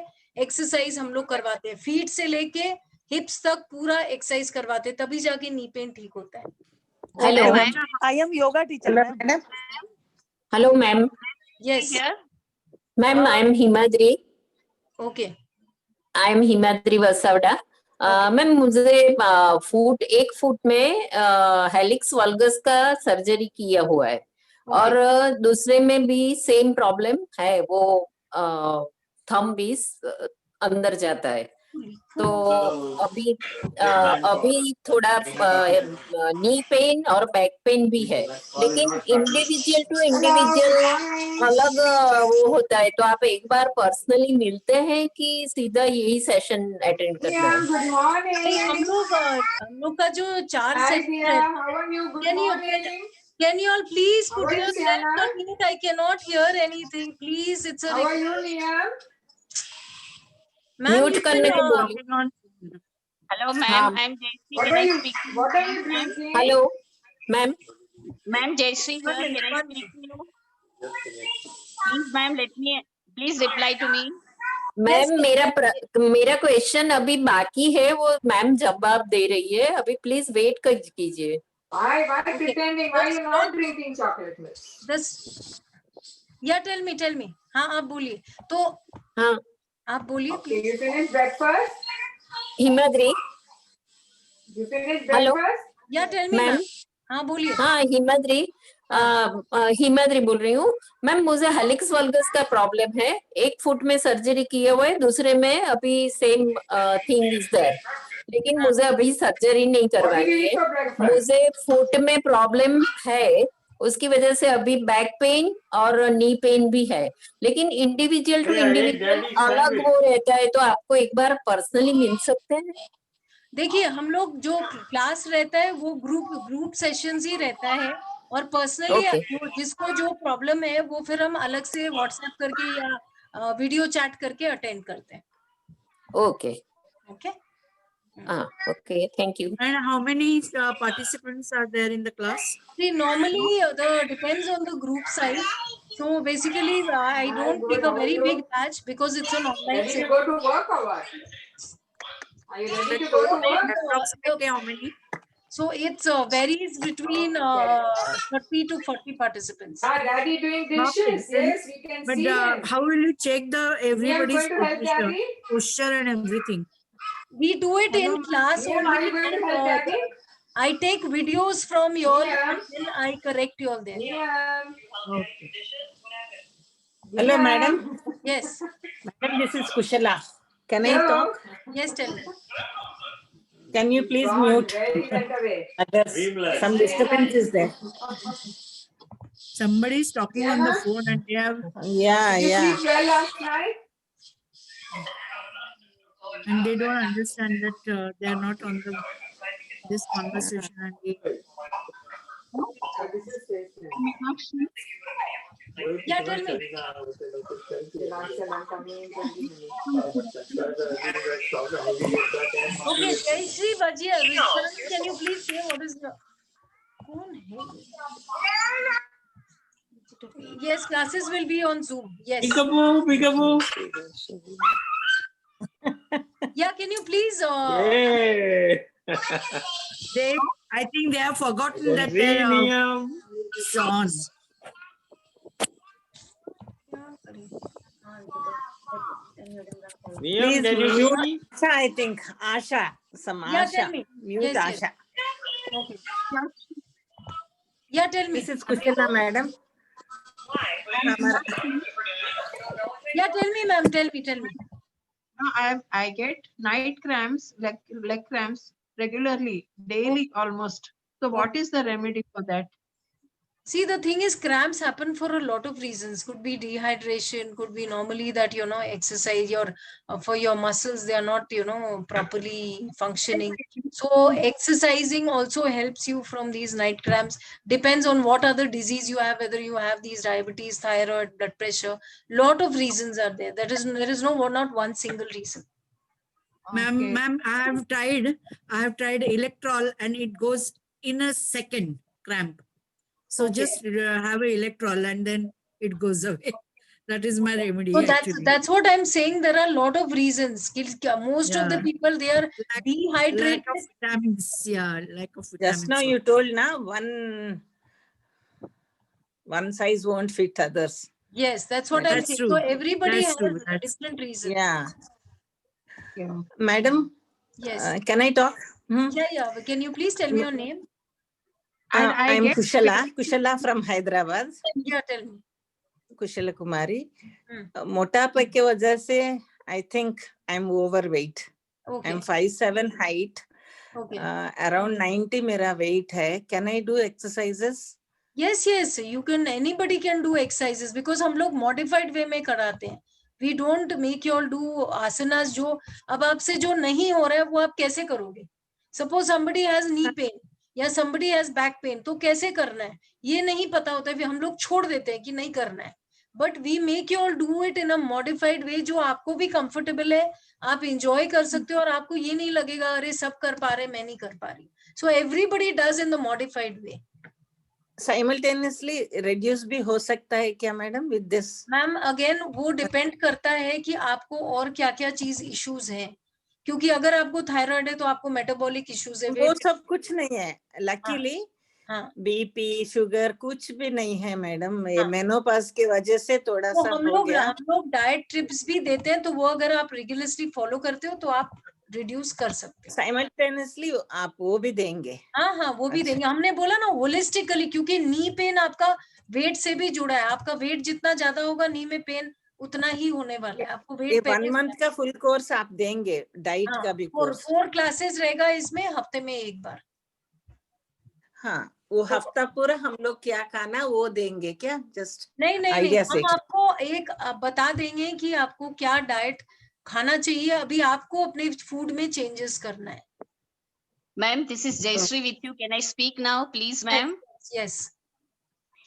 A: एक्सरसाइज हम लोग करवाते हैं. फीट से लेके हिप्स तक पूरा एक्सरसाइज करवाते हैं, तभी जाके नी पेन ठीक होता है.
F: Hello.
C: I am yoga teacher ma'am.
F: Hello, ma'am.
A: Yes.
F: Ma'am, I am Himadri.
A: Okay.
F: I am Himadri Vasavda. Ma'am मुझे एक फुट में हेलिक्स वल्गस का सर्जरी किया हुआ है. और दूसरे में भी सेम प्रॉब्लम है, वो थंब भी अंदर जाता है. तो अभी थोड़ा नी पेन और बैक पेन भी है, लेकिन इंडिविजुअल टू इंडिविजुअल अलग वो होता है. तो आप एक बार पर्सनली मिलते हैं कि सीधा यही सेशन अटेंड करते हैं?
A: हम लोग का जो 4 सेशन है. Can you all please put yourself on mute? I cannot hear anything. Please, it's a request.
F: Mute करने को बोलिए.
B: Hello, ma'am.
F: हाँ.
B: I'm Jayashree. Can I speak to you?
D: What are you drinking?
F: Hello ma'am.
B: Ma'am, Jayashree here. Can I speak to you? Please, ma'am, please reply to me.
F: Ma'am मेरा question अभी बाकी है, वो ma'am जवाब दे रही है. अभी प्लीज वेट कीजिए.
D: Why pretending? Why you not drinking chocolate milk?
A: Yeah, tell me. हाँ, आप बोलिए. तो
F: हाँ,
A: आप बोलिए.
D: Okay, you finished breakfast?
F: Himadri.
D: You finished
F: Hello?
D: breakfast?
A: Yeah, tell me,
F: ma'am.
A: ma'am. हाँ, बोलिए.
F: हाँ, हिमाद्री बोल रही हूँ. मैम मुझे हेलिक्स वल्गस का प्रॉब्लम है. एक फुट में सर्जरी किए हुए, दूसरे में अभी सेम थिंग इज देयर, लेकिन मुझे अभी सर्जरी नहीं करवानी है. मुझे फुट में प्रॉब्लम है, उसकी वजह से अभी बैक पेन और नी पेन भी है, लेकिन इंडिविजुअल टू इंडिविजुअल अलग वो रहता है. तो आपको एक बार पर्सनली मिल सकते हैं?
A: देखिए, हम लोग जो क्लास रहता है वो ग्रुप सेशंस ही रहता है, और पर्सनली जिसको जो प्रॉब्लम है वो फिर हम अलग से व्हाट्सएप करके या वीडियो चैट करके अटेंड करते हैं.
F: Okay.
A: Okay.
F: Okay, thank you.
C: And how many participants are there in the class?
A: See, normally depends on the group size. So basically, I don't take a very big batch because it's an online
D: Ready to
A: session.
D: go to work or what? Are you ready to go to work?
C: Approximately how many?
A: So it's varies between 30 to 40 participants.
D: Ah, Daddy doing dishes. Yes, we can
C: But
D: see it.
C: how will you check the everybody's
D: going to help Daddy?
C: posture and everything?
A: We do it in class
D: Liam, are you
A: only,
D: going to help
A: and
D: Daddy?
A: I take videos from your
D: Yeah.
A: and then I correct you all there.
D: Liam.
C: Okay.
G: Hello,
D: Liam.
G: madam.
A: Yes.
G: Madam, this is Kushala. Can I
D: Hello.
G: talk?
A: Yes, tell me.
G: Can you please
D: Gone,
G: mute?
D: where he went away.
G: Others, some disturbance is there.
C: Somebody is talking on the phone and they have
G: Yeah,
D: Did you
G: yeah.
D: sleep well last night?
C: and they don't understand that they are not on this conversation and they,
D: So this is station.
A: Yeah, tell me. Okay, Jayashree Bajia, can you please say what is the... Yes, classes will be on Zoom. Yes.
G: Peekaboo.
A: Yeah, can you please...
G: Yay.
H: I think they have forgotten that they're on.
G: Please mute Asha, I think. Asha. Some
A: Yeah,
G: Asha.
A: tell me.
G: Mute
A: Yes, yes.
G: Asha.
A: Okay. Yeah, tell me.
G: This is Kushala, madam.
A: Yeah, tell me, ma'am. Tell me.
I: I get night cramps, leg cramps regularly, daily almost. So what is the remedy for that?
A: See, the thing is, cramps happen for a lot of reasons. Could be dehydration, could be normally that, exercise for your muscles, they are not, properly functioning. So exercising also helps you from these night cramps. Depends on what other disease you have, whether you have these diabetes, thyroid, blood pressure. Lot of reasons are there. There is not one single reason.
H: Ma'am, I have tried Electrol and it goes in a second, cramp. So just have a Electrol and then it goes away. That is my remedy.
A: So
H: actually.
A: that's what I'm saying. There are a lot of reasons. Most of the people, they are dehydrated.
H: Lack of vitamins. Yeah, lack of vitamins.
G: Just now you told na one size won't fit others.
A: Yes, that's what I'm saying.
H: true.
A: So everybody
H: That's
A: has
H: true.
A: different reasons.
G: Yeah. Madam,
A: Yes.
G: can I talk?
A: Yeah. Can you please tell me your name?
G: I'm Kushala from Hyderabad.
A: Yeah, tell me.
G: Kushala Kumari. मोटापे के वजह से I think I'm overweight.
A: Okay.
G: I'm 5'7" height.
A: Okay.
G: Around 90 मेरा weight है. Can I do exercises?
A: Yes. You can. Anybody can do exercises because हम लोग modified way में कराते हैं. We don't make you all do asanas जो अब आपसे जो नहीं हो रहा है वो आप कैसे करोगे? Suppose somebody has knee pain या somebody has back pain, तो कैसे करना है ये नहीं पता होता है, हम लोग छोड़ देते हैं कि नहीं करना है. But we make you all do it in a modified way जो आपको भी comfortable है, आप enjoy कर सकते हो और आपको ये नहीं लगेगा अरे सब कर पा रहे मैं नहीं कर पा रही. So everybody does in the modified way.
G: Simultaneously reduce भी हो सकता है क्या madam with this?
A: Ma'am again वो depend करता है कि आपको और क्या क्या चीज issues हैं, क्योंकि अगर आपको थायराइड है तो आपको मेटाबॉलिक इश्यूज है.
G: वो सब कुछ नहीं है लकीली. बीपी शुगर कुछ भी नहीं है मैडम. मेनोपॉज की वजह से थोड़ा सा हो गया.
A: हम लोग डाइट ट्रिप्स भी देते हैं तो वो अगर आप रेगुलरली फॉलो करते हो तो आप रिड्यूस कर सकते हो.
G: साइमल्टेनियसली आप वो भी देंगे?
A: हाँ वो भी देंगे. हमने बोला ना होलिस्टिकली, क्योंकि नी पेन आपका वेट से भी जुड़ा है. आपका वेट जितना ज्यादा होगा नी में पेन उतना ही होने वाला है. आपको वेट
G: 1 month का फुल कोर्स आप देंगे, डाइट का भी कोर्स?
A: 4 क्लासेस रहेगा इसमें, हफ्ते में एक बार.
G: हाँ वो हफ्ता पूरा हम लोग क्या खाना वो देंगे क्या? जस्ट
A: नहीं हम आपको एक बता देंगे कि आपको क्या डाइट खाना चाहिए. अभी आपको अपने फूड में चेंजेस करना है.
B: Ma'am, this is Jayashree with you. Can I speak now, please, ma'am?
A: Yes.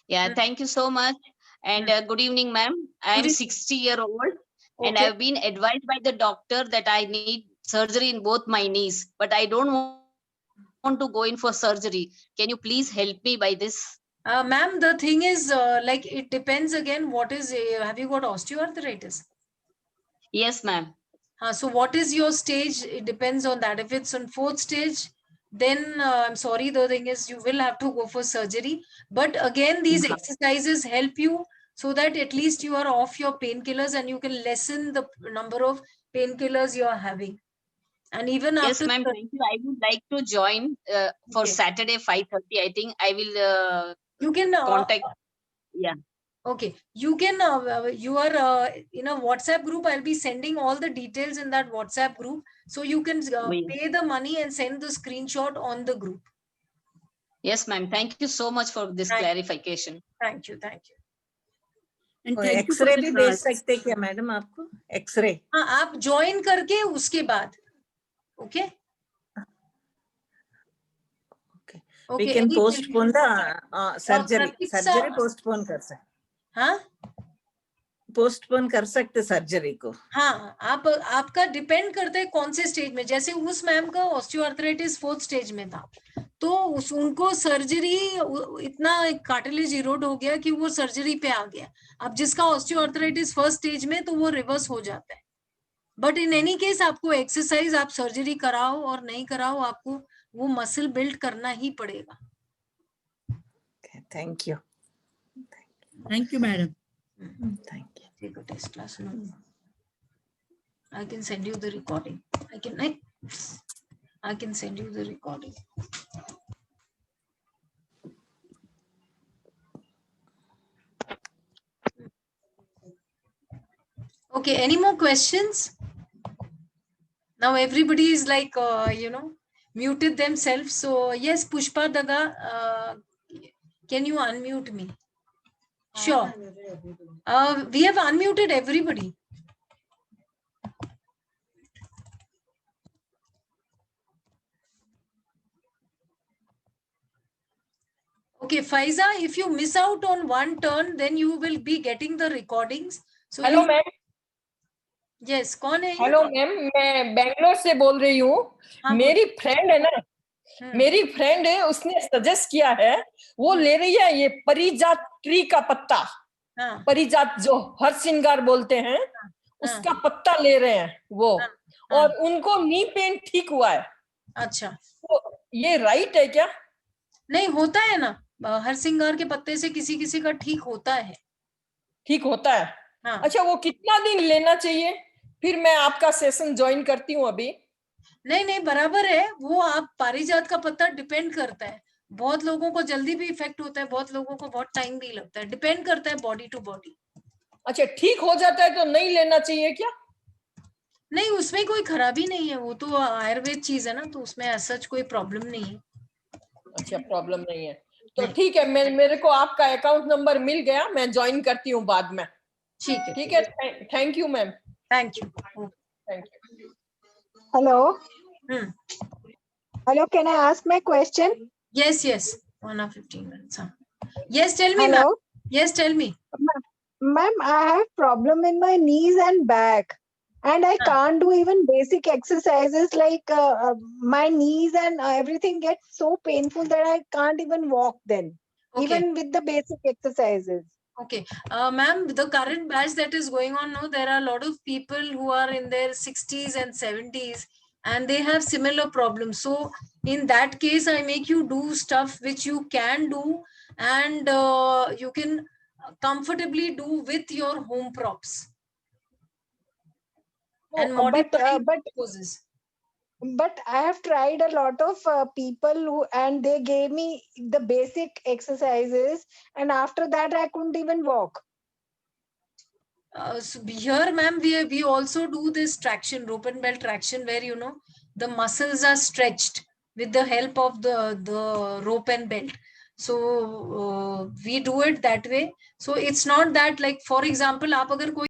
B: Yeah, thank you so much. And good evening, ma'am. I am 60-year-old and I have been advised by the doctor that I need surgery in both my knees, but I don't want to go in for surgery. Can you please help me by this?
A: Ma'am, the thing is, like it depends again. What is? Have you got osteoarthritis?
B: Yes, ma'am.
A: So what is your stage? It depends on that. If it's on 4th stage, then I'm sorry. The thing is, you will have to go for surgery. But again, these exercises help you so that at least you are off your painkillers and you can lessen the number of painkillers you are having. And even
B: yes,
A: after,
B: ma'am. Thank you. I would like to join for Saturday 5:30. I think I will.
A: You can
B: contact. Yeah.
A: Okay, you can. You are in a WhatsApp group. I'll be sending all the details in that WhatsApp group, so you can pay the money and send the screenshot on the group.
B: Yes, ma'am. Thank you so much for this clarification.
A: Thank you.
H: And
G: X-ray भी दे सकते क्या madam आपको? X ray
A: हाँ आप join करके उसके बाद. Okay.
G: We can postpone the surgery. Surgery postpone कर सकते.
A: हाँ,
G: पोस्टपोन कर सकते सर्जरी को?
A: हाँ, आपका डिपेंड करता है कौन से स्टेज में। जैसे उस मैम का ऑस्टियोआर्थराइटिस 4th स्टेज में था, तो उनको सर्जरी, इतना कार्टिलेज इरोड हो गया कि वो सर्जरी पे आ गया। अब जिसका ऑस्टियोआर्थराइटिस 1st स्टेज में, तो वो रिवर्स हो जाता है। बट इन एनी केस आपको एक्सरसाइज, आप सर्जरी कराओ और नहीं कराओ, आपको वो मसल बिल्ड करना ही पड़ेगा।
G: Thank you.
H: Thank you, madam.
G: Thank you.
A: Take a test class. No. I can send you the recording. I can send you the recording. Okay, any more questions? Now everybody is like, muted themselves. So yes, Pushpa Daga, can you unmute me? Sure. We have unmuted everybody. Okay, Faiza, if you miss out on one turn, then you will be getting the recordings. So
J: hello ma'am.
A: Yes, कौन है?
J: Hello ma'am, मैं बेंगलोर से बोल रही हूँ।
A: हाँ,
J: मेरी friend है ना, मेरी फ्रेंड है, उसने सजेस्ट किया है, वो ले रही है ये परिजात ट्री का पत्ता।
A: हाँ,
J: परिजात जो हर श्रृंगार बोलते हैं, उसका पत्ता ले रहे हैं वो। और उनको नी पेन ठीक हुआ है।
A: अच्छा,
J: तो ये राइट है क्या?
A: नहीं, होता है ना, हर श्रृंगार के पत्ते से किसी किसी का ठीक होता है।
J: ठीक होता है?
A: हाँ।
J: अच्छा, वो कितना दिन लेना चाहिए? फिर मैं आपका सेशन ज्वाइन करती हूँ अभी।
A: नहीं, बराबर है वो। आप पारिजात का पत्ता डिपेंड करता है, बहुत लोगों को जल्दी भी इफेक्ट होता है, बहुत लोगों को बहुत टाइम भी लगता है, डिपेंड करता है बॉडी टू बॉडी।
J: अच्छा, ठीक हो जाता है तो नहीं लेना चाहिए क्या?
A: नहीं, उसमें कोई खराबी नहीं है, वो तो आयुर्वेद चीज है ना, तो उसमें ऐसा कोई प्रॉब्लम नहीं है।
J: अच्छा, प्रॉब्लम नहीं है तो ठीक है। मेरे को आपका अकाउंट नंबर मिल गया, मैं ज्वाइन करती हूँ बाद में। ठीक है। Thank you ma'am.
A: Thank you.
J: Thank you.
E: Hello. Hello, can I ask my question?
A: Yes. 1 hour 15 minutes. Yes, tell me.
E: Hello.
A: Yes, tell me.
E: Ma'am, I have problem in my knees and back, and I can't do even basic exercises. Like my knees and everything gets so painful that I can't even walk then, even with the basic exercises.
A: Okay, ma'am, the current batch that is going on now, there are a lot of people who are in their 60s and 70s, and they have similar problems. So in that case, I make you do stuff which you can do, and you can comfortably do with your home props. And
E: but I have tried a lot of people and they gave me the basic exercises, and after that I couldn't even walk.
A: So here, ma'am, we also do this traction, rope and belt traction, where the muscles are stretched with the help of the rope and belt. So we do it that way. So it's not that, like, for example, आप अगर कोई